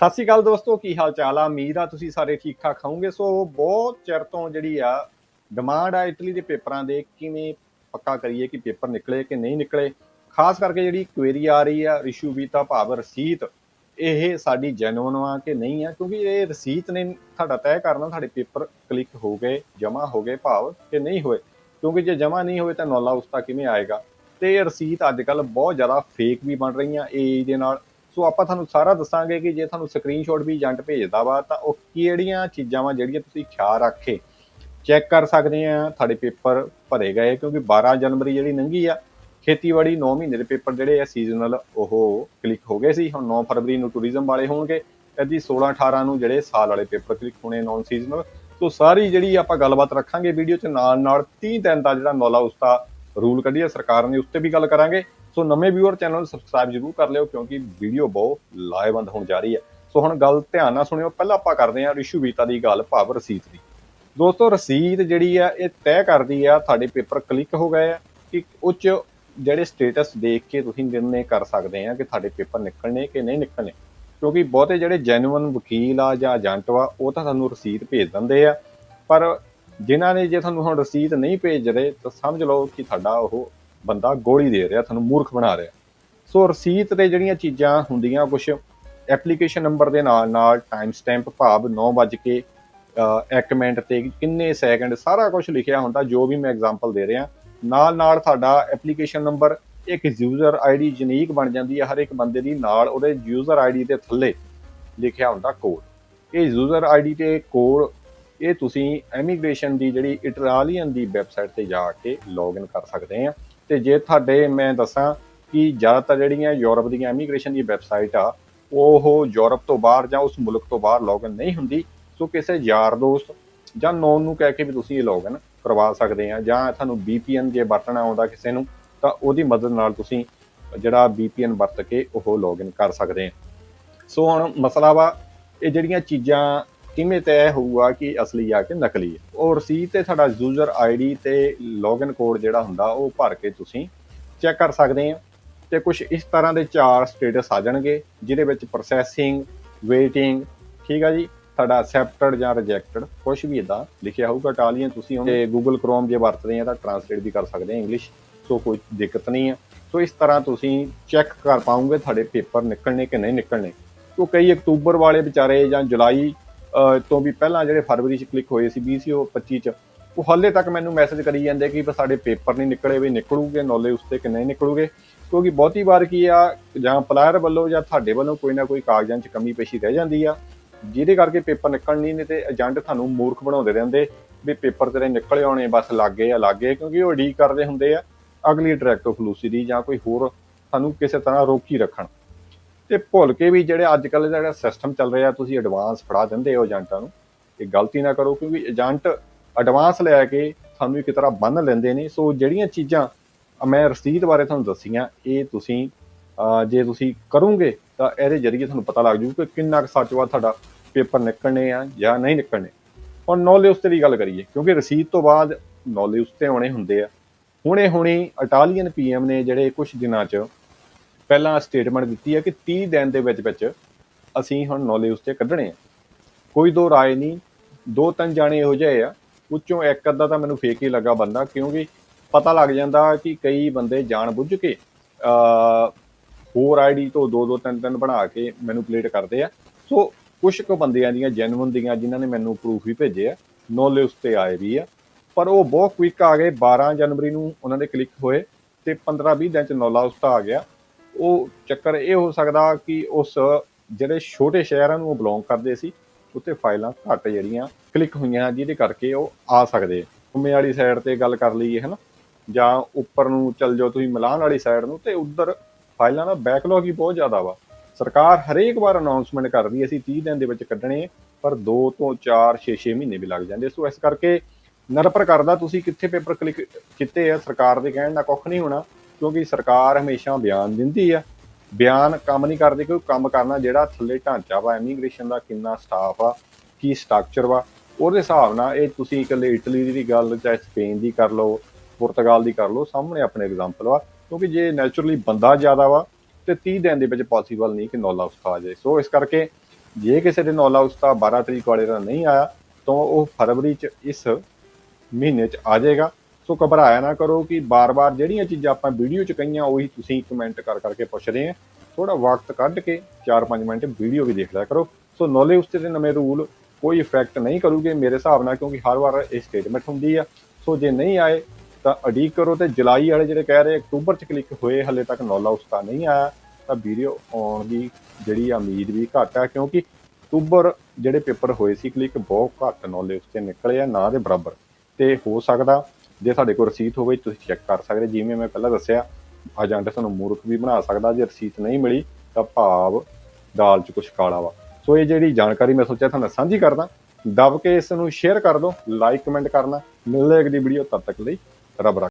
ਸਤਿ ਸ਼੍ਰੀ ਅਕਾਲ ਦੋਸਤੋ, ਕੀ ਹਾਲ ਚਾਲ ਆ। ਉਮੀਦ ਆ ਤੁਸੀਂ ਸਾਰੇ ਠੀਕ ਠਾਕ ਹੋਵੋਗੇ। ਸੋ ਬਹੁਤ ਚਿਰ ਤੋਂ ਜਿਹੜੀ ਆ ਡਿਮਾਂਡ ਆ ਇਟਲੀ ਦੇ ਪੇਪਰਾਂ ਦੇ, ਕਿਵੇਂ ਪੱਕਾ ਕਰੀਏ ਕਿ ਪੇਪਰ ਨਿਕਲੇ ਕਿ ਨਹੀਂ ਨਿਕਲੇ। ਖਾਸ ਕਰਕੇ ਜਿਹੜੀ ਕੁਐਰੀ ਆ ਰਹੀ ਆ ਇਸ਼ੂ ਵੀਤਾ ਭਾਵ ਰਸੀਦ, ਇਹ ਸਾਡੀ ਜੈਨੂਨ ਆ ਕਿ ਨਹੀਂ ਆ, ਕਿਉਂਕਿ ਇਹ ਰਸੀਦ ਨੇ ਸਾਡਾ ਤੈਅ ਕਰਨਾ ਸਾਡੇ ਪੇਪਰ ਕਲਿੱਕ ਹੋ ਗਏ, ਜਮ੍ਹਾਂ ਹੋ ਗਏ ਭਾਵ ਕਿ ਨਹੀਂ ਹੋਏ। ਕਿਉਂਕਿ ਜੇ ਜਮ੍ਹਾਂ ਨਹੀਂ ਹੋਏ ਤਾਂ ਨੌਲਾ ਉਸਤਾ ਕਿਵੇਂ ਆਏਗਾ। ਤੇ ਇਹ ਰਸੀਦ ਅੱਜ ਕੱਲ੍ਹ ਬਹੁਤ ਜ਼ਿਆਦਾ ਫੇਕ ਵੀ ਬਣ ਰਹੀਆਂ ਏ ਦੇ ਨਾਲ। ਸੋ ਆਪਾਂ ਤੁਹਾਨੂੰ ਸਾਰਾ ਦੱਸਾਂਗੇ ਕਿ ਜੇ ਤੁਹਾਨੂੰ ਸਕਰੀਨਸ਼ਾਟ ਵੀ ਏਜੰਟ ਭੇਜਦਾ ਵਾ ਤਾਂ ਉਹ ਕਿਹੜੀਆਂ ਚੀਜ਼ਾਂ ਵਾ ਜਿਹੜੀਆਂ ਤੁਸੀਂ ਖਿਆਲ ਰੱਖ ਕੇ ਚੈੱਕ ਕਰ ਸਕਦੇ ਆ ਤੁਹਾਡੇ ਪੇਪਰ ਭਰੇ ਗਏ। ਕਿਉਂਕਿ 12 ਜਨਵਰੀ ਜਿਹੜੀ ਲੰਘੀ ਆ, ਖੇਤੀਬਾੜੀ 9 ਮਹੀਨੇ ਦੇ ਪੇਪਰ ਜਿਹੜੇ ਆ ਸੀਜ਼ਨਲ ਉਹ ਕਲਿੱਕ ਹੋ ਗਏ ਸੀ। ਹੁਣ 9 ਫਰਵਰੀ ਨੂੰ ਟੂਰਿਜ਼ਮ ਵਾਲੇ ਹੋਣਗੇ, ਇਹਦੀ 16-18 ਨੂੰ ਜਿਹੜੇ ਸਾਲ ਵਾਲੇ ਪੇਪਰ ਕਲਿੱਕ ਹੋਣੇ ਨਾਨ ਸੀਜ਼ਨਲ। ਸੋ ਸਾਰੀ ਜਿਹੜੀ ਆਪਾਂ ਗੱਲਬਾਤ ਰੱਖਾਂਗੇ ਵੀਡੀਓ 'ਚ, ਨਾਲ 30 ਦਿਨ ਦਾ ਜਿਹੜਾ ਨੌਲਾ ਉਸਤਾ ਰੂਲ ਕੱਢਿਆ ਸਰਕਾਰ ਨੇ, ਉਸ 'ਤੇ ਵੀ ਗੱਲ ਕਰਾਂਗੇ। ਸੋ ਨਵੇਂ ਵਿਊਅਰ ਚੈਨਲ ਨੂੰ ਸਬਸਕ੍ਰਾਈਬ ਜ਼ਰੂਰ ਕਰ ਲਿਓ, ਕਿਉਂਕਿ ਵੀਡੀਓ ਬਹੁਤ ਲਾਹੇਵੰਦ ਹੋਣ ਜਾ ਰਹੀ ਹੈ। ਸੋ ਹੁਣ ਗੱਲ ਧਿਆਨ ਨਾਲ ਸੁਣਿਓ। ਪਹਿਲਾਂ ਆਪਾਂ ਕਰਦੇ ਹਾਂ ਇਸ਼ੂ ਵੀਤਾ ਦੀ ਗੱਲ, ਭਾਵ ਰਸੀਦ ਦੀ। ਦੋਸਤੋ ਰਸੀਦ ਜਿਹੜੀ ਆ ਇਹ ਤੈਅ ਕਰਦੀ ਆ ਤੁਹਾਡੇ ਪੇਪਰ ਕਲਿੱਕ ਹੋ ਗਏ ਆ ਕਿ ਉੱਚ ਜਿਹੜੇ ਸਟੇਟਸ ਦੇਖ ਕੇ ਤੁਸੀਂ ਨਿਰਣੇ ਕਰ ਸਕਦੇ ਆ ਕਿ ਤੁਹਾਡੇ ਪੇਪਰ ਨਿਕਲਣੇ ਕਿ ਨਹੀਂ ਨਿਕਲਣੇ। ਕਿਉਂਕਿ ਬਹੁਤੇ ਜਿਹੜੇ ਜੈਨੂਅਨ ਵਕੀਲ ਆ ਜਾਂ ਏਜੰਟ ਵਾ ਉਹ ਤਾਂ ਤੁਹਾਨੂੰ ਰਸੀਦ ਭੇਜ ਦਿੰਦੇ ਆ, ਪਰ ਜਿਨ੍ਹਾਂ ਨੇ ਜੇ ਤੁਹਾਨੂੰ ਹੁਣ ਰਸੀਦ ਨਹੀਂ ਭੇਜ ਰਹੇ ਤਾਂ ਸਮਝ ਲਓ ਕਿ ਤੁਹਾਡਾ ਉਹ ਬੰਦਾ ਗੋਲੀ ਦੇ ਰਿਹਾ, ਤੁਹਾਨੂੰ ਮੂਰਖ ਬਣਾ ਰਿਹਾ। ਸੋ ਰਸੀਦ ਤੇ ਜਿਹੜੀਆਂ ਚੀਜ਼ਾਂ ਹੁੰਦੀਆਂ, ਕੁਛ ਐਪਲੀਕੇਸ਼ਨ ਨੰਬਰ ਦੇ ਨਾਲ ਟਾਈਮ ਸਟੈਂਪ ਭਾਵ 9:01 ਮਿੰਟ ਤੇ ਕਿੰਨੇ ਸੈਕਿੰਡ, ਸਾਰਾ ਕੁਝ ਲਿਖਿਆ ਹੁੰਦਾ। ਜੋ ਵੀ ਮੈਂ ਐਗਜ਼ਾਮਪਲ ਦੇ ਰਿਹਾ, ਨਾਲ ਤੁਹਾਡਾ ਐਪਲੀਕੇਸ਼ਨ ਨੰਬਰ, ਇੱਕ ਯੂਜ਼ਰ ਆਈਡੀ ਯੂਨੀਕ ਬਣ ਜਾਂਦੀ ਹੈ ਹਰ ਇੱਕ ਬੰਦੇ ਦੀ, ਨਾਲ ਉਹਦੇ ਯੂਜ਼ਰ ਆਈਡੀ ਦੇ ਥੱਲੇ ਲਿਖਿਆ ਹੁੰਦਾ ਕੋਡ। ਇਹ ਯੂਜ਼ਰ ਆਈਡੀ ਤੇ ਕੋਡ ਇਹ ਤੁਸੀਂ ਇਮੀਗ੍ਰੇਸ਼ਨ ਦੀ ਜਿਹੜੀ ਇਟਾਲੀਅਨ ਦੀ ਵੈਬਸਾਈਟ ਤੇ ਜਾ ਕੇ ਲੌਗਇਨ ਕਰ ਸਕਦੇ ਆ। ਤੇ ਜੇ ਤੁਹਾਡੇ ਮੈਂ ਦੱਸਾਂ ਕਿ ਜ਼ਿਆਦਾਤਰ ਜਿਹੜੀਆਂ ਯੂਰਪ ਦੀਆਂ ਇਮੀਗ੍ਰੇਸ਼ਨ ਦੀ ਵੈਬਸਾਈਟ ਆ ਉਹ ਯੂਰਪ ਤੋਂ ਬਾਹਰ ਜਾਂ ਉਸ ਮੁਲਕ ਤੋਂ ਬਾਹਰ ਲੌਗਇਨ ਨਹੀਂ ਹੁੰਦੀ। ਸੋ ਕਿਸੇ ਯਾਰ ਦੋਸਤ ਜਾਂ ਨੋਨ ਨੂੰ ਕਹਿ ਕੇ ਵੀ ਤੁਸੀਂ ਇਹ ਲੌਗਇਨ ਕਰਵਾ ਸਕਦੇ ਆ, ਜਾਂ ਤੁਹਾਨੂੰ VPN ਜੇ ਵਰਤਣਾ ਆਉਂਦਾ ਕਿਸੇ ਨੂੰ ਤਾਂ ਉਹਦੀ ਮਦਦ ਨਾਲ ਤੁਸੀਂ ਜਿਹੜਾ VPN ਵਰਤ ਕੇ ਉਹ ਲੌਗਇਨ ਕਰ ਸਕਦੇ ਆ। ਸੋ ਹੁਣ ਮਸਲਾ ਵਾ ਇਹ ਜਿਹੜੀਆਂ ਚੀਜ਼ਾਂ ਕਿਵੇਂ ਤੈਅ ਹੋਊਗਾ ਕਿ ਅਸਲੀ ਆ ਕਿ ਨਕਲੀ ਹੈ। ਉਹ ਰਸੀਦ ਤੇ ਤੁਹਾਡਾ ਯੂਜ਼ਰ ਆਈਡੀ ਤੇ ਲੌਗਇਨ ਕੋਡ ਜਿਹੜਾ ਹੁੰਦਾ ਉਹ ਭਰ ਕੇ ਤੁਸੀਂ ਚੈੱਕ ਕਰ ਸਕਦੇ ਆ। ਤੇ ਕੁਝ ਇਸ ਤਰ੍ਹਾਂ ਦੇ 4 ਸਟੇਟਸ ਆ ਜਾਣਗੇ, ਜਿਹਦੇ ਵਿੱਚ ਪ੍ਰੋਸੈਸਿੰਗ, ਵੇਟਿੰਗ, ਠੀਕ ਆ ਜੀ, ਤੁਹਾਡਾ ਅਕਸੈਪਟਡ ਜਾਂ ਰਿਜੈਕਟਡ, ਕੁਝ ਵੀ ਇਦਾਂ ਲਿਖਿਆ ਹੋਊਗਾ। ਇਟਾਲੀਅਨ ਤੁਸੀਂ ਤੇ ਗੂਗਲ ਕ੍ਰੋਮ ਜੇ ਵਰਤਦੇ ਆ ਤਾਂ ਟਰਾਂਸਲੇਟ ਵੀ ਕਰ ਸਕਦੇ ਆ ਇੰਗਲਿਸ਼, ਸੋ ਕੋਈ ਦਿੱਕਤ ਨਹੀਂ ਆ। ਸੋ ਇਸ ਤਰ੍ਹਾਂ ਤੁਸੀਂ ਚੈੱਕ ਕਰ ਪਾਉਂਗੇ ਤੁਹਾਡੇ ਪੇਪਰ ਨਿਕਲਣੇ ਕਿ ਨਹੀਂ ਨਿਕਲਣੇ। ਸੋ ਕਈ ਅਕਤੂਬਰ ਵਾਲੇ ਵਿਚਾਰੇ ਜਾਂ ਜੁਲਾਈ ਤੋਂ ਵੀ ਪਹਿਲਾਂ ਜਿਹੜੇ ਫਰਵਰੀ 'ਚ ਕਲਿੱਕ ਹੋਏ ਸੀ 2025 'ਚ, ਉਹ ਹਾਲੇ ਤੱਕ ਮੈਨੂੰ ਮੈਸੇਜ ਕਰੀ ਜਾਂਦੇ ਕਿ ਸਾਡੇ ਪੇਪਰ ਨਹੀਂ ਨਿਕਲੇ, ਵੀ ਨਿਕਲੂਗੇ ਨੌਲੇ ਉਸ 'ਤੇ ਕਿ ਨਹੀਂ ਨਿਕਲੂਗੇ। ਕਿਉਂਕਿ ਬਹੁਤੀ ਵਾਰ ਕੀ ਆ, ਜਾਂ ਅਪਲਾਇਰ ਵੱਲੋਂ ਜਾਂ ਤੁਹਾਡੇ ਵੱਲੋਂ ਕੋਈ ਨਾ ਕੋਈ ਕਾਗਜ਼ਾਂ 'ਚ ਕਮੀ ਪੇਸ਼ੀ ਰਹਿ ਜਾਂਦੀ ਆ, ਜਿਹਦੇ ਕਰਕੇ ਪੇਪਰ ਨਿਕਲ ਨਹੀਂ ਤੇ ਏਜੰਟ ਤੁਹਾਨੂੰ ਮੂਰਖ ਬਣਾਉਂਦੇ ਰਹਿੰਦੇ ਵੀ ਪੇਪਰ ਤੇਰੇ ਨਿਕਲੇ ਆਉਣੇ, ਬਸ ਲੱਗੇ ਆ ਲੱਗੇ, ਕਿਉਂਕਿ ਉਹ ਉਡੀਕ ਕਰਦੇ ਹੁੰਦੇ ਆ ਅਗਲੀ ਡਾਇਰੈਕਟੋ ਫਲੂਸੀ ਦੀ ਜਾਂ ਕੋਈ ਹੋਰ ਤੁਹਾਨੂੰ ਕਿਸੇ ਤਰ੍ਹਾਂ ਰੋਕੀ ਰੱਖਣ। ਤੇ ਭੁੱਲ ਕੇ ਵੀ ਜਿਹੜੇ ਅੱਜ ਕੱਲ੍ਹ ਜਿਹੜਾ ਸਿਸਟਮ ਚੱਲ ਰਿਹਾ, ਤੁਸੀਂ ਐਡਵਾਂਸ ਫੜਾ ਦਿੰਦੇ ਹੋ ਏਜੰਟਾਂ ਨੂੰ, ਇਹ ਗਲਤੀ ਨਾ ਕਰੋ, ਕਿਉਂਕਿ ਏਜੰਟ ਐਡਵਾਂਸ ਲੈ ਕੇ ਤੁਹਾਨੂੰ ਇੱਕ ਤਰ੍ਹਾਂ ਬੰਨ੍ਹ ਲੈਂਦੇ ਨੇ। ਸੋ ਜਿਹੜੀਆਂ ਚੀਜ਼ਾਂ ਮੈਂ ਰਸੀਦ ਬਾਰੇ ਤੁਹਾਨੂੰ ਦੱਸੀਆਂ, ਇਹ ਤੁਸੀਂ ਜੇ ਤੁਸੀਂ ਕਰੋਗੇ ਤਾਂ ਇਹਦੇ ਜ਼ਰੀਏ ਤੁਹਾਨੂੰ ਪਤਾ ਲੱਗ ਜੂ ਕਿ ਕਿੰਨਾ ਕੁ ਸੱਚ ਵਾ ਤੁਹਾਡਾ ਪੇਪਰ ਨਿਕਲਣੇ ਆ ਜਾਂ ਨਹੀਂ ਨਿਕਲਣੇ। ਹੁਣ ਨੌਲੇਜ ਉਸ 'ਤੇ ਵੀ ਗੱਲ ਕਰੀਏ, ਕਿਉਂਕਿ ਰਸੀਦ ਤੋਂ ਬਾਅਦ ਨੌਲੇਜ ਉਸ 'ਤੇ ਆਉਣੇ ਹੁੰਦੇ ਆ। ਹੁਣੇ ਇਟਾਲੀਅਨ PM ਨੇ ਜਿਹੜੇ ਕੁਝ ਦਿਨਾਂ 'ਚ ਪਹਿਲਾਂ ਸਟੇਟਮੈਂਟ ਦਿੱਤੀ ਹੈ ਕਿ 30 ਦਿਨ ਦੇ ਵਿੱਚ ਅਸੀਂ ਹੁਣ ਨੌਲੇਜ ਉਸ 'ਤੇ ਕੱਢਣੇ ਆ। ਕੋਈ ਦੋ ਰਾਏ ਨਹੀਂ, 2-3 ਜਾਣੇ ਇਹੋ ਜਿਹੇ ਆ, ਉੱਚੋਂ ਇੱਕ ਅੱਧਾ ਤਾਂ ਮੈਨੂੰ ਫੇਕ ਹੀ ਲੱਗਾ ਬੰਦਾ, ਕਿਉਂਕਿ ਪਤਾ ਲੱਗ ਜਾਂਦਾ ਕਿ ਕਈ ਬੰਦੇ ਜਾਣ ਬੁੱਝ ਕੇ ਹੋਰ ਆਈਡੀ ਤੋਂ 2-2, 3-3 ਬਣਾ ਕੇ ਮੈਨੂਪਲੇਟ ਕਰਦੇ ਆ। ਸੋ ਕੁਛ ਕੁ ਬੰਦਿਆਂ ਦੀਆਂ ਜੈਨੂਅਨ ਦੀਆਂ ਜਿਨ੍ਹਾਂ ਨੇ ਮੈਨੂੰ ਪ੍ਰੂਫ ਵੀ ਭੇਜੇ ਆ, ਨੌਲੇਜ ਉਸ 'ਤੇ ਆਏ ਵੀ ਆ, ਪਰ ਉਹ ਬਹੁਤ ਕੁਇੱਕ ਆ ਗਏ। 12 ਜਨਵਰੀ ਨੂੰ ਉਹਨਾਂ ਦੇ ਕਲਿੱਕ ਹੋਏ ਤੇ 15-20 ਦਿਨ 'ਚ ਨੌਲਾ ਉਸ 'ਤੇ ਆ ਗਿਆ। ਉਹ ਚੱਕਰ ਇਹ ਹੋ ਸਕਦਾ ਕਿ ਉਸ ਜਿਹੜੇ ਛੋਟੇ ਸ਼ਹਿਰਾਂ ਨੂੰ ਉਹ ਬਿਲੋਂਗ ਕਰਦੇ ਸੀ, ਉੱਥੇ ਫਾਈਲਾਂ ਘੱਟ ਜਿਹੜੀਆਂ ਕਲਿੱਕ ਹੋਈਆਂ, ਜਿਹਦੇ ਕਰਕੇ ਉਹ ਆ ਸਕਦੇ। ਘੁੰਮੇ ਵਾਲੀ ਸਾਈਡ 'ਤੇ ਗੱਲ ਕਰ ਲਈਏ ਹੈ ਨਾ, ਜਾਂ ਉੱਪਰ ਨੂੰ ਚੱਲ ਜਾਓ ਤੁਸੀਂ ਮਿਲਾਨ ਵਾਲੀ ਸਾਈਡ ਨੂੰ, ਤੇ ਉੱਧਰ ਫਾਈਲਾਂ ਦਾ ਬੈਕਲੌਗ ਹੀ ਬਹੁਤ ਜ਼ਿਆਦਾ ਵਾ। ਸਰਕਾਰ ਹਰੇਕ ਵਾਰ ਅਨਾਊਂਸਮੈਂਟ ਕਰਦੀ ਅਸੀਂ 30 ਦਿਨ ਦੇ ਵਿੱਚ ਕੱਢਣੇ, ਪਰ 2 ਤੋਂ 4, 6 ਮਹੀਨੇ ਵੀ ਲੱਗ ਜਾਂਦੇ। ਸੋ ਇਸ ਕਰਕੇ ਨਿਰਭਰ ਕਰਦਾ ਤੁਸੀਂ ਕਿੱਥੇ ਪੇਪਰ ਕਲਿੱਕ ਕੀਤੇ ਆ। ਸਰਕਾਰ ਦੇ ਕਹਿਣ ਨਾਲ ਕੁੱਖ ਨਹੀਂ ਹੋਣਾ, ਕਿਉਂਕਿ ਸਰਕਾਰ ਹਮੇਸ਼ਾ ਬਿਆਨ ਦਿੰਦੀ ਆ, ਬਿਆਨ ਕੰਮ ਨਹੀਂ ਕਰਦੇ। ਕਿਉਂਕਿ ਕੰਮ ਕਰਨਾ ਜਿਹੜਾ ਥੱਲੇ ਢਾਂਚਾ ਵਾ ਇਮੀਗ੍ਰੇਸ਼ਨ ਦਾ, ਕਿੰਨਾ ਸਟਾਫ ਆ, ਕੀ ਸਟਰਕਚਰ ਵਾ, ਉਹਦੇ ਹਿਸਾਬ ਨਾਲ ਇਹ ਤੁਸੀਂ ਇਕੱਲੇ ਇਟਲੀ ਦੀ ਗੱਲ ਚਾਹੇ ਸਪੇਨ ਦੀ ਕਰ ਲਓ, ਪੁਰਤਗਾਲ ਦੀ ਕਰ ਲਓ, ਸਾਹਮਣੇ ਆਪਣੇ ਐਗਜ਼ਾਮਪਲ ਵਾ। ਕਿਉਂਕਿ ਜੇ ਨੈਚੁਰਲੀ ਬੰਦਾ ਜ਼ਿਆਦਾ ਵਾ ਤੇ 30 ਦਿਨ ਦੇ ਵਿੱਚ ਪੋਸੀਬਲ ਨਹੀਂ ਕਿ ਨੌਲਾ ਉਸਤਾ ਆ ਜਾਏ। ਸੋ ਇਸ ਕਰਕੇ ਜੇ ਕਿਸੇ ਦੇ ਨੌ ਹਾਊਸ ਦਾ 12 ਤਰੀਕ ਵਾਲੇ ਦਾ ਨਹੀਂ ਆਇਆ ਤਾਂ ਉਹ ਫਰਵਰੀ 'ਚ ਇਸ ਮਹੀਨੇ 'ਚ ਆ ਜਾਏਗਾ। ਸੋ ਘਬਰਾਇਆ ਨਾ ਕਰੋ ਕਿ ਬਾਰ-ਬਾਰ ਜਿਹੜੀਆਂ ਚੀਜ਼ਾਂ ਆਪਾਂ ਵੀਡੀਓ 'ਚ ਕਹੀਆਂ ਉਹੀ ਤੁਸੀਂ ਕਮੈਂਟ ਕਰ ਕਰਕੇ ਪੁੱਛ ਰਹੇ ਆ। ਥੋੜਾ ਵਕਤ ਕੱਢ ਕੇ 4-5 ਮਿੰਟ ਵੀਡੀਓ ਵੀ ਦੇਖ ਲਿਆ ਕਰੋ। ਸੋ ਨੌ ਹਾਊਸ ਦੇ ਨਵੇਂ ਰੂਲ ਕੋਈ ਇਫੈਕਟ ਨਹੀਂ ਕਰੂਗੇ ਮੇਰੇ ਹਿਸਾਬ ਨਾਲ, ਕਿਉਂਕਿ ਹਰ ਵਾਰ ਇਹ ਸਟੇਟਮੈਂਟ ਹੁੰਦੀ ਆ। ਸੋ ਜੇ ਨਹੀਂ ਆਏ ਤਾਂ ਉਡੀਕ ਕਰੋ, ਤੇ ਜੁਲਾਈ ਵਾਲੇ ਜਿਹੜੇ ਕਹਿ ਰਹੇ ਅਕਤੂਬਰ 'ਚ ਕਲਿੱਕ ਹੋਏ ਹਲੇ ਤੱਕ ਨੌ ਹਾਊਸ ਤਾਂ ਨਹੀਂ ਆਇਆ, ਤਾਂ ਵੀਡੀਓ ਆਉਣ ਦੀ ਜਿਹੜੀ ਉਮੀਦ ਵੀ ਘੱਟ ਆ, ਕਿਉਂਕਿ ਅਕਤੂਬਰ ਜਿਹੜੇ ਪੇਪਰ ਹੋਏ ਸੀ ਕਲਿੱਕ ਬਹੁਤ ਘੱਟ ਨੌ ਹਾਊਸ 'ਤੇ ਨਿਕਲੇ ਆ, ਨਾ ਦੇ ਬਰਾਬਰ। ਤੇ ਹੋ ਸਕਦਾ ਜੇ ਸਾਡੇ ਕੋਲ ਰਸੀਦ ਹੋਵੇ ਤੁਸੀਂ ਚੈੱਕ ਕਰ ਸਕਦੇ, ਜਿਵੇਂ ਮੈਂ ਪਹਿਲਾਂ ਦੱਸਿਆ ਏਜੰਟ ਤੁਹਾਨੂੰ ਮੂਰਖ ਵੀ ਬਣਾ ਸਕਦਾ ਜੇ ਰਸੀਦ ਨਹੀਂ ਮਿਲੀ ਤਾਂ ਭਾਵ ਦਾਲ 'ਚ ਕੁਛ ਕਾਲਾ ਵਾ। ਸੋ ਇਹ ਜਿਹੜੀ ਜਾਣਕਾਰੀ ਮੈਂ ਸੋਚਿਆ ਤੁਹਾਨੂੰ ਸਾਂਝੀ ਕਰਦਾ। ਦਬ ਕੇ ਇਸ ਨੂੰ ਸ਼ੇਅਰ ਕਰ ਦਿਓ, ਲਾਈਕ ਕਮੈਂਟ ਕਰਨਾ। ਮਿਲਦੇ ਅਗਲੀ ਵੀਡੀਓ, ਤਦ ਤੱਕ ਲਈ ਰੱਬ ਰੱਖਾ।